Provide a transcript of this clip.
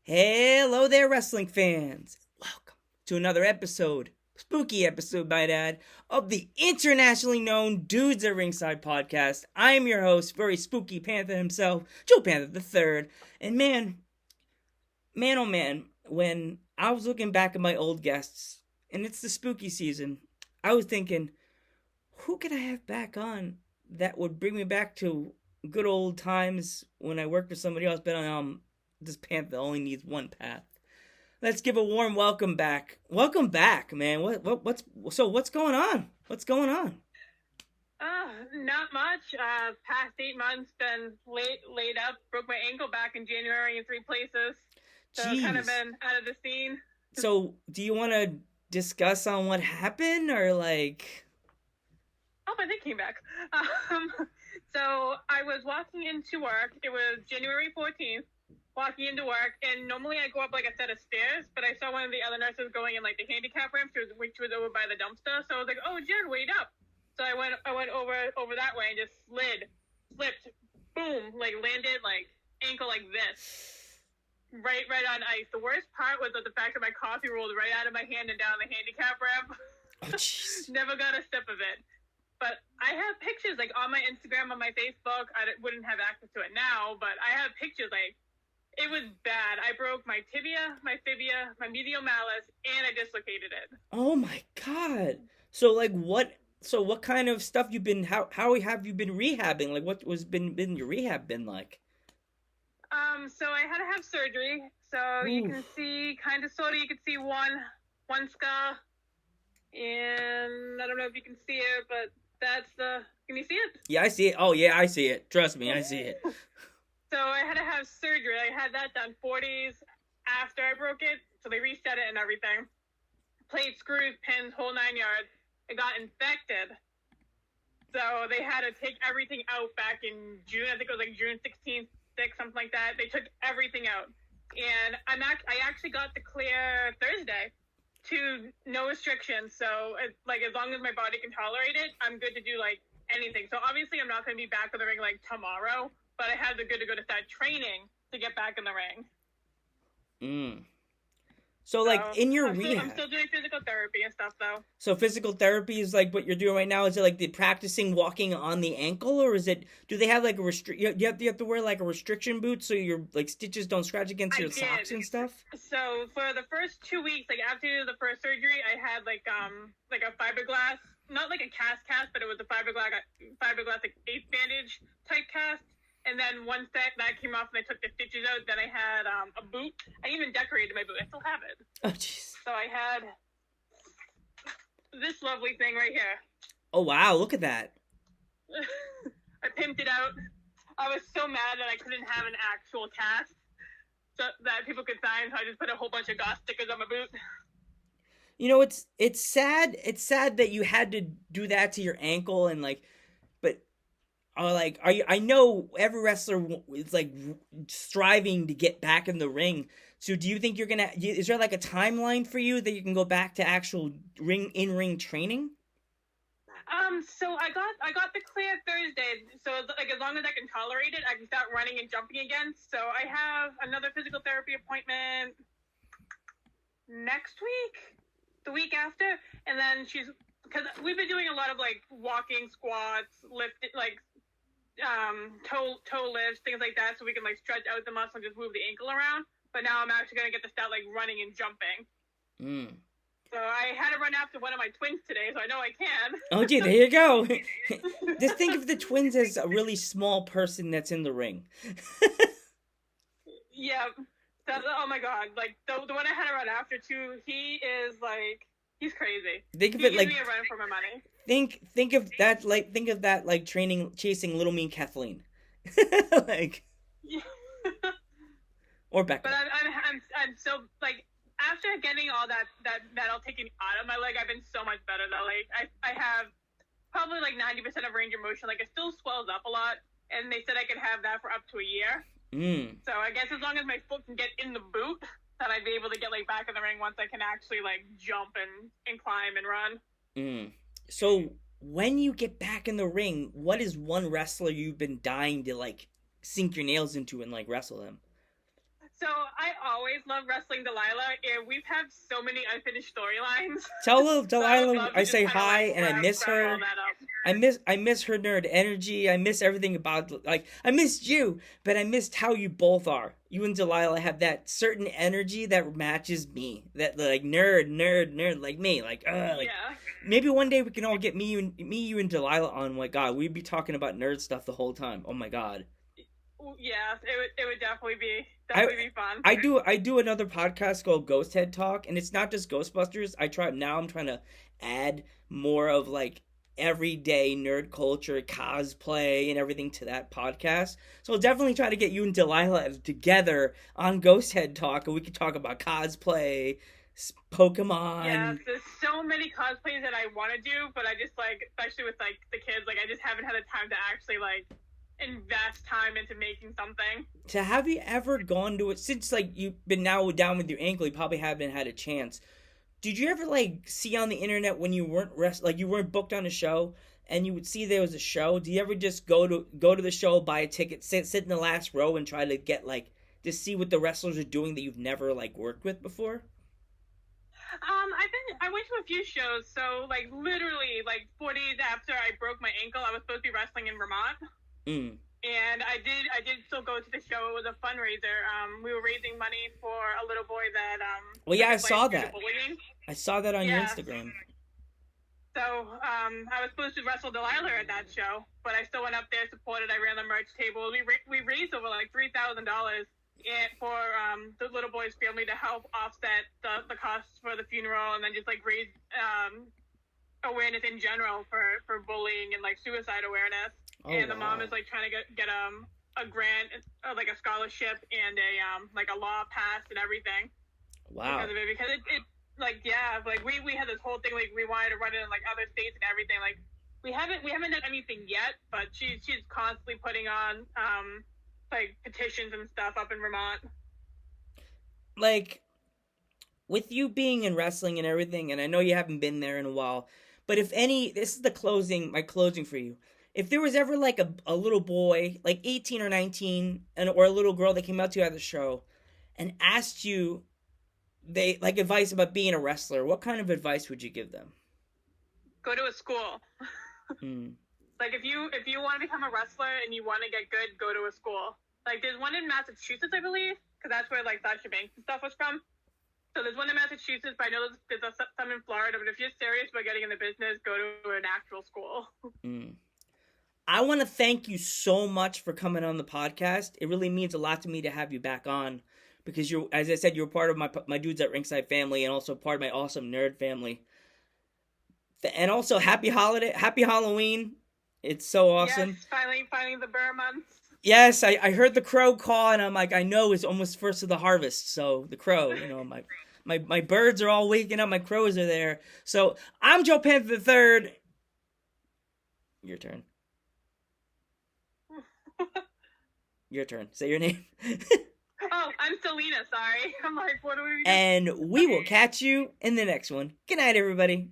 Hello there, wrestling fans. Welcome to another episode, spooky episode, might add, of the internationally known Dudes at Ringside podcast. I am your host, very spooky Panther himself, Joe Panther the Third. And man, oh man, when I was looking back at my old guests, and it's the spooky season, I was thinking, who could I have back on that would bring me back to good old times when I worked with somebody else? But this panther only needs one path. Let's give a warm welcome back. Welcome back, man. What's going on? What's going on? Not much. Past 8 months, been laid up. Broke my ankle back in January in 3 places. So Jeez. kind of been out of the scene. So, do you want to discuss on what happened, or like? Oh, my leg came back. So I was walking into work. It was January 14th. Walking into work, and normally I go up like a set of stairs, but I saw one of the other nurses going in like the handicap ramp, which was over by the dumpster. So I was like, "Oh, Jen, wait up!" So I went over that way and just slipped, boom, like landed like ankle like this, right on ice. The worst part was that the fact that my coffee rolled right out of my hand and down the handicap ramp. Oh, jeez. Never got a sip of it. But I have pictures like on my Instagram, on my Facebook. I wouldn't have access to it now, but I have pictures like. It was bad. I broke my tibia, my fibia, my medial malleus, and I dislocated it. Oh my god. So like what? So what kind of stuff you've been? How have you been rehabbing? Like what was been your rehab been like? So I had to have surgery. So you can see, kind of, sort of, you can see one scar, and I don't know if you can see it, but that's the. Can you see it? Yeah, I see it. Oh yeah, I see it. Trust me, I see it. So I had to have surgery. I had that done 4 days after I broke it. So they reset it and everything. Plates, screws, pins, whole 9 yards. It got infected. So they had to take everything out back in June. I think it was like June 16th, 6th, something like that. They took everything out. And I actually got the clear Thursday to no restrictions. So like as long as my body can tolerate it, I'm good to do like anything. So obviously I'm not going to be back in the ring like tomorrow. But I had the good to go to start training to get back in the ring. So like in your rehab, I'm still doing physical therapy and stuff though. So physical therapy is like what you're doing right now. Is it like the practicing walking on the ankle, or is it? Do they have like a You have to wear like a restriction boot so your like stitches don't scratch against your socks and stuff. So for the first 2 weeks, like after the first surgery, I had like a fiberglass, not like a cast, but it was a fiberglass like ace bandage type cast. And then once that came off and I took the stitches out, then I had a boot. I even decorated my boot. I still have it. Oh, jeez. So I had this lovely thing right here. Oh, wow. Look at that. I pimped it out. I was so mad that I couldn't have an actual cast so that people could sign, so I just put a whole bunch of goth stickers on my boot. You know, it's sad. It's sad that you had to do that to your ankle and like, but... I know every wrestler is like striving to get back in the ring. So do you think you're gonna? Is there like a timeline for you that you can go back to actual in-ring training? So I got the clear Thursday. So like as long as I can tolerate it, I can start running and jumping again. So I have another physical therapy appointment next week, the week after, and then because we've been doing a lot of like walking, squats, lifting, like. Toe lifts, things like that, so we can like stretch out the muscle and just move the ankle around. But now I'm actually gonna get to start like running and jumping. So I had to run after one of my twins today, so I know I can. Oh, gee, there you go. Just think of the twins as a really small person that's in the ring. Yeah. Oh my god, like the one I had to run after too. He is like. He's crazy. Think of he it like gives me a run for my money. Think of that like chasing Little Mean Kathleen, like, Yeah. Or Becca. But I'm so like after getting all that all taken out of my leg, I've been so much better though. Like I have probably like 90% of range of motion. Like it still swells up a lot, and they said I could have that for up to a year. So I guess as long as my foot can get in the boot. That I'd be able to get like back in the ring once I can actually like jump and climb and run. So when you get back in the ring, what is one wrestler you've been dying to like sink your nails into and like wrestle them? So I always love wrestling Delilah, and we've had so many unfinished storylines. Tell So I would Delilah love I to just say kind of hi like and I miss wrap her. all that up. I miss her nerd energy. I miss everything about, like, I missed you, but I missed how you both are. You and Delilah have that certain energy that matches me. That, like, nerd like me. Like, Yeah. maybe one day we can all get you and Delilah on. My God, we'd be talking about nerd stuff the whole time. Oh my God. Yeah, it would definitely be I be fun. I do another podcast called Ghost Head Talk, and it's not just Ghostbusters. I'm trying to add more of, like, everyday nerd culture, cosplay, and everything to that podcast. So I'll definitely try to get you and Delilah together on Ghost Head Talk, and we can talk about cosplay, Yeah, Pokemon. there's so many cosplays that I want to do, but I just like, especially with like the kids, like I just haven't had the time to actually like invest time into making something. So have you ever gone to it, since, like, you've been now down with your ankle? You probably haven't had a chance. Did you ever, like, see on the internet when you weren't like, you weren't booked on a show and you would see there was a show? Do you ever just go to the show, buy a ticket, sit in the last row, and try to get, like, to see what the wrestlers are doing that you've never, like, worked with before? I went to a few shows, so like literally like 4 days after I broke my ankle, I was supposed to be wrestling in Vermont. Mm. And I did still go to the show. It was a fundraiser. We were raising money for a little boy that Well, yeah, I his saw life due to that. bullying. I saw that on your Yeah. Instagram. So I was supposed to wrestle Delilah at that show, but I still went up there, supported. I ran the merch table. We raised over like $3,000 for the little boy's family to help offset the costs for the funeral, and then just like raise awareness in general for bullying and like suicide awareness. Oh, And the wow. mom is like trying to get a grant, like a scholarship and like a law passed and everything Wow. because of it, because it like, yeah, like we had this whole thing, like we wanted to run it in like other states and everything. Like we haven't done anything yet, but she's constantly putting on like petitions and stuff up in Vermont. Like, with you being in wrestling and everything, and I know you haven't been there in a while, but if any, this is my closing for you. If there was ever, like, a little boy, like 18 or 19, or a little girl that came out to you at the show and asked you, they like, advice about being a wrestler, what kind of advice would you give them? Go to a school. Mm. Like if you want to become a wrestler and you want to get good, go to a school. Like there's one in Massachusetts, I believe, because that's where like Sasha Banks and stuff was from. So there's one in Massachusetts, but I know there's some in Florida. But if you're serious about getting in the business, go to an actual school. Mm. I want to thank you so much for coming on the podcast. It really means a lot to me to have you back on, because you're, as I said, you're part of my Dudes at Ringside family, and also part of my awesome nerd family. And also, happy Halloween. It's so awesome. Yes, finally the bear months. Yes, I heard the crow call, and I'm like, I know it's almost first of the harvest. So the crow, my birds are all waking up. My crows are there. So I'm Joe Panther III. Your turn. Your turn. Say your name. Oh, I'm Stellina. Sorry. I'm like, what do we do? And we will catch you in the next one. Good night, everybody.